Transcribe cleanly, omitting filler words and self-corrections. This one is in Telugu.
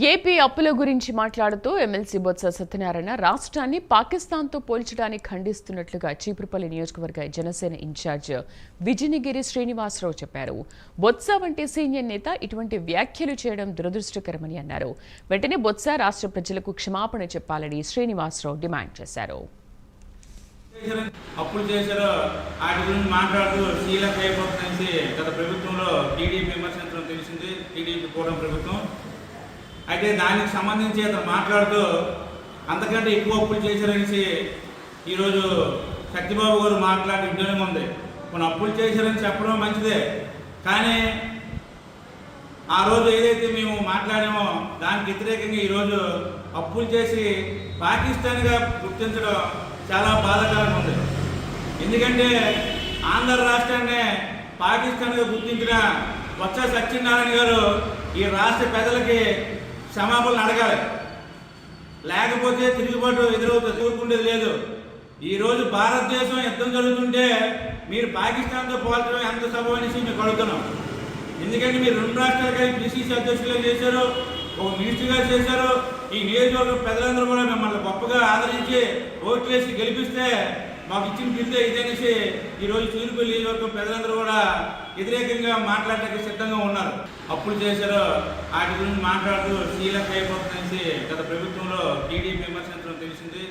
ఏపీ అప్పుల గురించి మాట్లాడుతూ ఎమ్మెల్సీ బొత్స సత్యనారాయణ రాష్ట్రాన్ని పాకిస్తాన్తో పోల్చడాన్ని ఖండిస్తున్నట్లుగా చీపురుపల్లి నియోజకవర్గ జనసేన ఇన్ఛార్జ్ విజయగిరి శ్రీనివాసరావు చెప్పారు. బొత్స వంటి సీనియర్ నేత ఇటువంటి వ్యాఖ్యలు చేయడం దురదృష్టకరమని అన్నారు. వెంటనే బొత్స రాష్ట్ర ప్రజలకు క్షమాపణ చెప్పాలని శ్రీనివాసరావు డిమాండ్ చేశారు. అప్పులు చేశారో వాటి గురించి మాట్లాడుతూ శ్రీలంక అయిపోతుందని గత ప్రభుత్వంలో టీడీపీ విమర్శించడం తెలిసింది. టీడీపీ కూడా ప్రభుత్వం అయితే దానికి సంబంధించి అతను మాట్లాడుతూ అంతకంటే ఎక్కువ అప్పులు చేశారనేసి ఈరోజు సత్యబాబు గారు మాట్లాడే విధానం ఉంది. కొన్ని అప్పులు చేశారని చెప్పడం మంచిదే, కానీ ఆ రోజు ఏదైతే మేము మాట్లాడామో దానికి వ్యతిరేకంగా ఈరోజు అప్పులు చేసి పాకిస్తాన్గా గుర్తించడం చాలా బాధాకరంగా ఉంది. ఎందుకంటే ఆంధ్ర రాష్ట్రాన్ని పాకిస్తాన్గా గుర్తించిన బొత్స సత్యనారాయణ గారు ఈ రాష్ట్ర ప్రజలకి క్షమాపణలు అడగాలి, లేకపోతే తిరుగుబాటు ఎదురవుతుంది, కోరుకుండేది లేదు. ఈరోజు భారతదేశం యుద్ధం జరుగుతుంటే మీరు పాకిస్తాన్తో పోల్చడం ఎంత సభ అనేసి మీకు అడుగుతున్నాం. ఎందుకంటే మీరు రెండు రాష్ట్రాలుగా పిసిసి అధ్యక్షులుగా చేశారు, ఒక మినిస్టర్గా చేశారు. ఈ నియోజకవర్గ ప్రజలందరూ కూడా మిమ్మల్ని గొప్పగా ఆదరించి ఓట్లేసి గెలిపిస్తే మాకు ఇచ్చిన పిలితే ఇదనేసి ఈరోజు చీరుపల్లి నియోజకవర్గం ప్రజలందరూ కూడా వ్యతిరేకంగా మాట్లాడటానికి సిద్ధంగా ఉన్నారు. అప్పులు చేశారో వాటి గురించి మాట్లాడుతూ శ్రీలంక అయిపోతుందని గత ప్రభుత్వంలో టీడీపీ విమర్శించడం తెలిసింది.